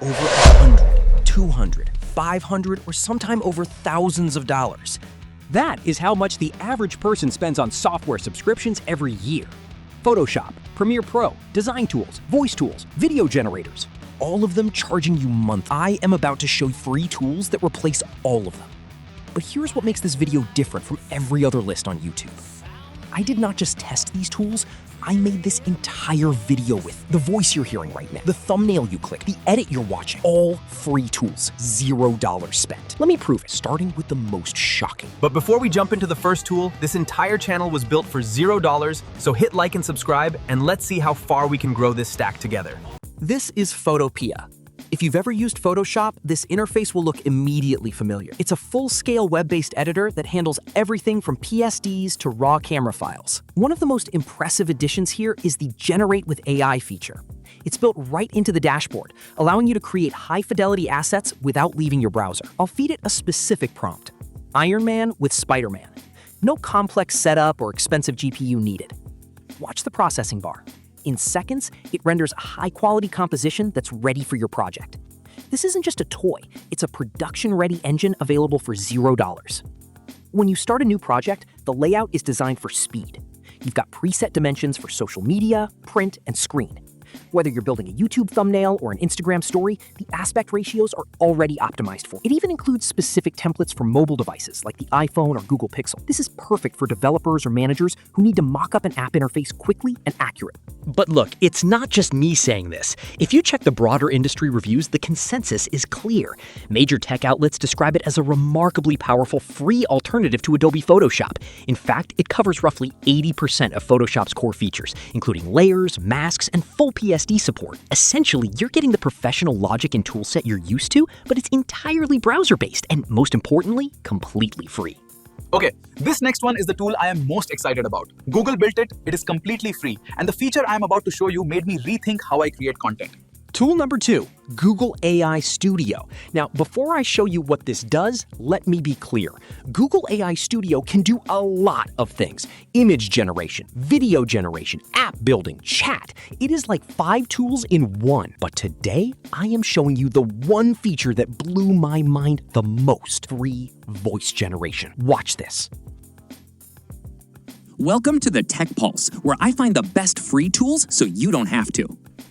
over 100, 200, 500, or sometime over thousands of dollars. That is how much the average person spends on software subscriptions every year. Photoshop, Premiere Pro, design tools, voice tools, video generators. All of them charging you monthly. I am about to show you free tools that replace all of them. But here's what makes this video different from every other list on YouTube. I did not just test these tools, I made this entire video with the voice you're hearing right now, the thumbnail you click, the edit you're watching, all free tools, $0 spent. Let me prove it, starting with the most shocking. But before we jump into the first tool, this entire channel was built for $0, so hit like and subscribe, and let's see how far we can grow this stack together. This is Photopea. If you've ever used Photoshop, this interface will look immediately familiar. It's a full-scale web-based editor that handles everything from PSDs to raw camera files. One of the most impressive additions here is the Generate with AI feature. It's built right into the dashboard, allowing you to create high-fidelity assets without leaving your browser. I'll feed it a specific prompt: Iron Man with Spider-Man. No complex setup or expensive GPU needed. Watch the processing bar. In seconds, it renders a high-quality composition that's ready for your project. This isn't just a toy, it's a production-ready engine available for $0. When you start a new project, the layout is designed for speed. You've got preset dimensions for social media, print, and screen. Whether you're building a YouTube thumbnail or an Instagram story, the aspect ratios are already optimized for. It even includes specific templates for mobile devices like the iPhone or Google Pixel. This is perfect for developers or managers who need to mock up an app interface quickly and accurately. But look, it's not just me saying this. If you check the broader industry reviews, the consensus is clear. Major tech outlets describe it as a remarkably powerful free alternative to Adobe Photoshop. In fact, it covers roughly 80% of Photoshop's core features, including layers, masks, and full PSD support. Essentially, you're getting the professional logic and toolset you're used to, but it's entirely browser-based and, most importantly, completely free. Okay, this next one is the tool I am most excited about. Google built it, it is completely free, and the feature I am about to show you made me rethink how I create content. Tool number 2, Google AI Studio. Now, before I show you what this does, let me be clear. Google AI Studio can do a lot of things: image generation, video generation, app building, chat. It is like 5 tools in one. But today, I am showing you the one feature that blew my mind the most: free voice generation. Watch this. Welcome to the Tech Pulse, where I find the best free tools so you don't have to.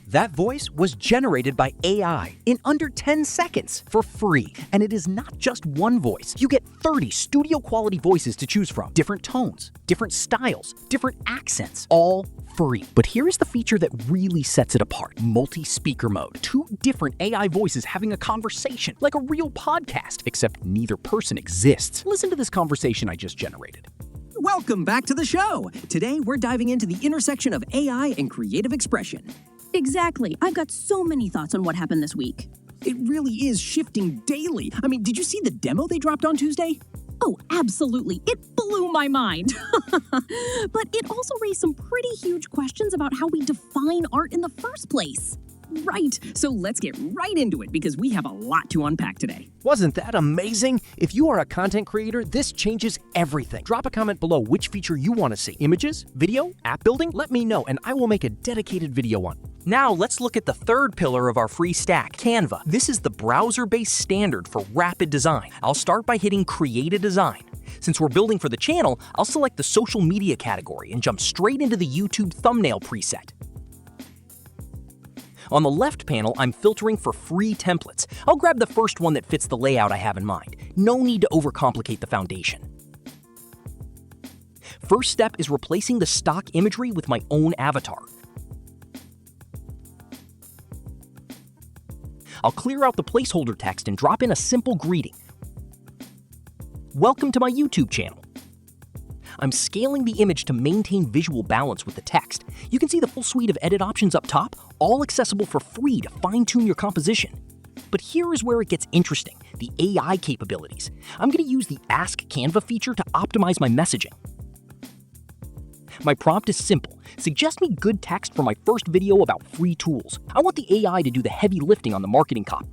That voice was generated by AI in under 10 seconds for free. And it is not just one voice. You get 30 studio-quality voices to choose from. Different tones, different styles, different accents, all free. But here is the feature that really sets it apart: multi-speaker mode. 2 different AI voices having a conversation, like a real podcast, except neither person exists. Listen to this conversation I just generated. Welcome back to the show. Today, we're diving into the intersection of AI and creative expression. Exactly. I've got so many thoughts on what happened this week. It really is shifting daily. I mean, did you see the demo they dropped on Tuesday? Oh, absolutely. It blew my mind. But it also raised some pretty huge questions about how we define art in the first place. Right. So let's get right into it because we have a lot to unpack today. Wasn't that amazing? If you are a content creator, this changes everything. Drop a comment below which feature you want to see. Images, video, app building? Let me know and I will make a dedicated video on it. Now let's look at the third pillar of our free stack, Canva. This is the browser-based standard for rapid design. I'll start by hitting Create a Design. Since we're building for the channel, I'll select the social media category and jump straight into the YouTube thumbnail preset. On the left panel, I'm filtering for free templates. I'll grab the first one that fits the layout I have in mind. No need to overcomplicate the foundation. First step is replacing the stock imagery with my own avatar. I'll clear out the placeholder text and drop in a simple greeting. Welcome to my YouTube channel. I'm scaling the image to maintain visual balance with the text. You can see the full suite of edit options up top, all accessible for free to fine-tune your composition. But here is where it gets interesting: the AI capabilities. I'm going to use the Ask Canva feature to optimize my messaging. My prompt is simple: suggest me good text for my first video about free tools. I want the AI to do the heavy lifting on the marketing copy.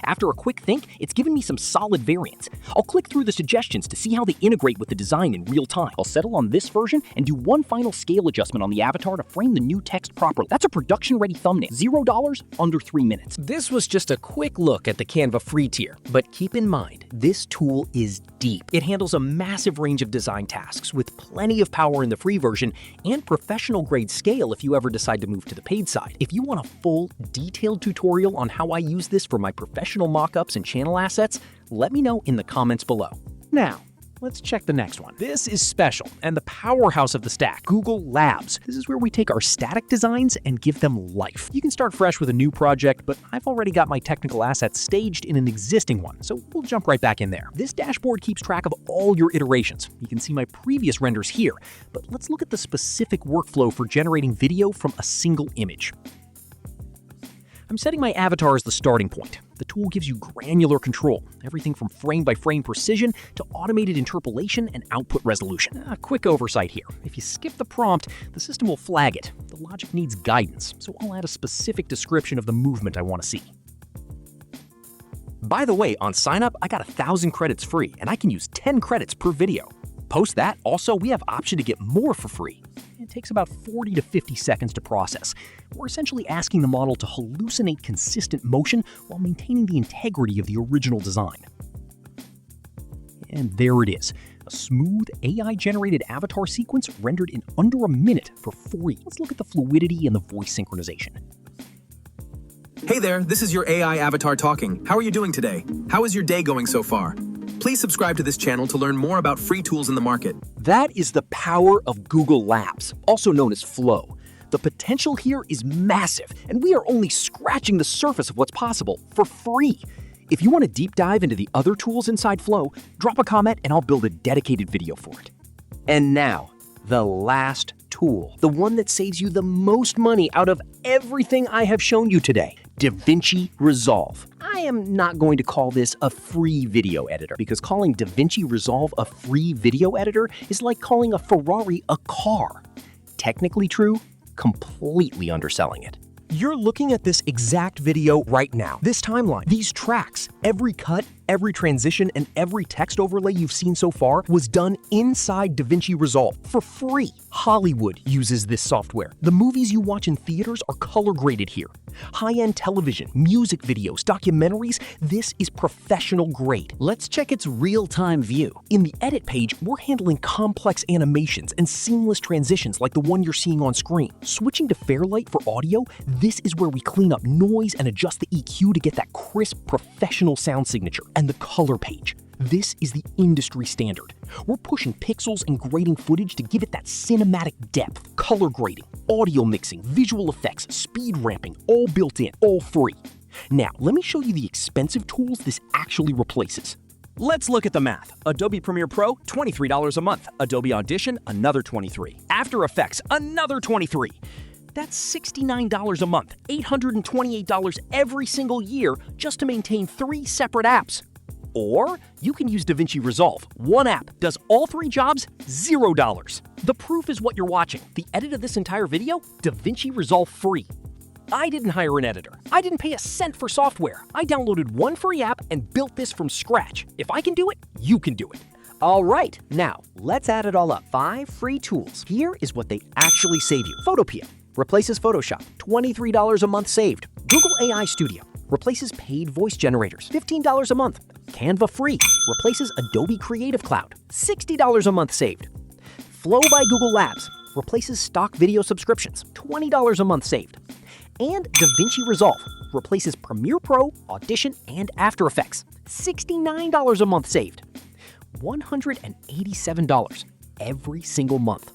After a quick think, it's given me some solid variants. I'll click through the suggestions to see how they integrate with the design in real time. I'll settle on this version and do one final scale adjustment on the avatar to frame the new text properly. That's a production-ready thumbnail. $0, under 3 minutes. This was just a quick look at the Canva free tier, but keep in mind, this tool is deep. It handles a massive range of design tasks with plenty of power in the free version and professional-grade scale if you ever decide to move to the paid side. If you want a full, detailed tutorial on how I use this for my professional mockups and channel assets, let me know in the comments below. Now, let's check the next one. This is special and the powerhouse of the stack, Google Labs. This is where we take our static designs and give them life. You can start fresh with a new project, but I've already got my technical assets staged in an existing one, so we'll jump right back in there. This dashboard keeps track of all your iterations. You can see my previous renders here, but let's look at the specific workflow for generating video from a single image. I'm setting my avatar as the starting point. The tool gives you granular control, everything from frame-by-frame precision to automated interpolation and output resolution. A quick oversight here. If you skip the prompt, the system will flag it. The logic needs guidance, so I'll add a specific description of the movement I want to see. By the way, on sign-up, I got 1,000 credits free, and I can use 10 credits per video. Post that, also, we have option to get more for free. It takes about 40 to 50 seconds to process. We're essentially asking the model to hallucinate consistent motion while maintaining the integrity of the original design. And there it is, a smooth AI-generated avatar sequence rendered in under a minute for free. Let's look at the fluidity and the voice synchronization. Hey there, this is your AI avatar talking. How are you doing today? How is your day going so far? Please subscribe to this channel to learn more about free tools in the market. That is the power of Google Labs, also known as Flow. The potential here is massive, and we are only scratching the surface of what's possible for free. If you want to deep dive into the other tools inside Flow, drop a comment and I'll build a dedicated video for it. And now, the last tool, the one that saves you the most money out of everything I have shown you today, DaVinci Resolve. I am not going to call this a free video editor because calling DaVinci Resolve a free video editor is like calling a Ferrari a car. Technically true, completely underselling it. You're looking at this exact video right now. This timeline, these tracks, every cut, every transition, and every text overlay you've seen so far was done inside DaVinci Resolve for free. Hollywood uses this software. The movies you watch in theaters are color graded here. High-end television, music videos, documentaries, this is professional grade. Let's check its real-time view. In the edit page, we're handling complex animations and seamless transitions like the one you're seeing on screen. Switching to Fairlight for audio, this is where we clean up noise and adjust the EQ to get that crisp, professional sound signature. And the color page. This is the industry standard. We're pushing pixels and grading footage to give it that cinematic depth, color grading, audio mixing, visual effects, speed ramping, all built in, all free. Now, let me show you the expensive tools this actually replaces. Let's look at the math. Adobe Premiere Pro, $23 a month. Adobe Audition, another $23. After Effects, another $23. That's $69 a month, $828 every single year just to maintain 3 separate apps. Or you can use DaVinci Resolve. One app does all 3 jobs, $0. The proof is what you're watching. The edit of this entire video, DaVinci Resolve free. I didn't hire an editor. I didn't pay a cent for software. I downloaded one free app and built this from scratch. If I can do it, you can do it. All right, now let's add it all up. 5 free tools. Here is what they actually save you. Photopea replaces Photoshop, $23 a month saved. Google AI Studio replaces paid voice generators, $15 a month. Canva Free replaces Adobe Creative Cloud, $60 a month saved. Flow by Google Labs replaces stock video subscriptions, $20 a month saved. And DaVinci Resolve replaces Premiere Pro, Audition, and After Effects, $69 a month saved. $187 every single month.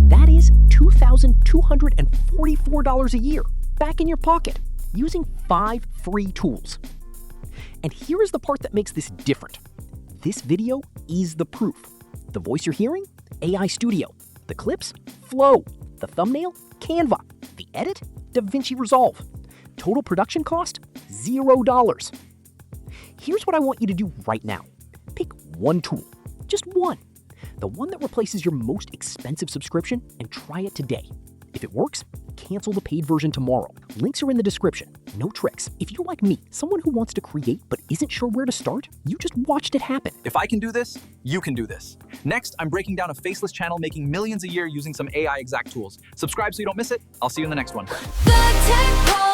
That is $2,244 a year back in your pocket using 5 free tools. And here is the part that makes this different. This video is the proof. The voice you're hearing, AI Studio. The clips, Flow. The thumbnail, Canva. The edit, DaVinci Resolve. Total production cost, $0. Here's what I want you to do right now. Pick one tool, just one. The one that replaces your most expensive subscription, and try it today. If it works, cancel the paid version tomorrow. Links are in the description. No tricks. If you're like me, someone who wants to create but isn't sure where to start, you just watched it happen. If I can do this, you can do this. Next, I'm breaking down a faceless channel making millions a year using some AI exact tools. Subscribe so you don't miss it. I'll see you in the next one. The tech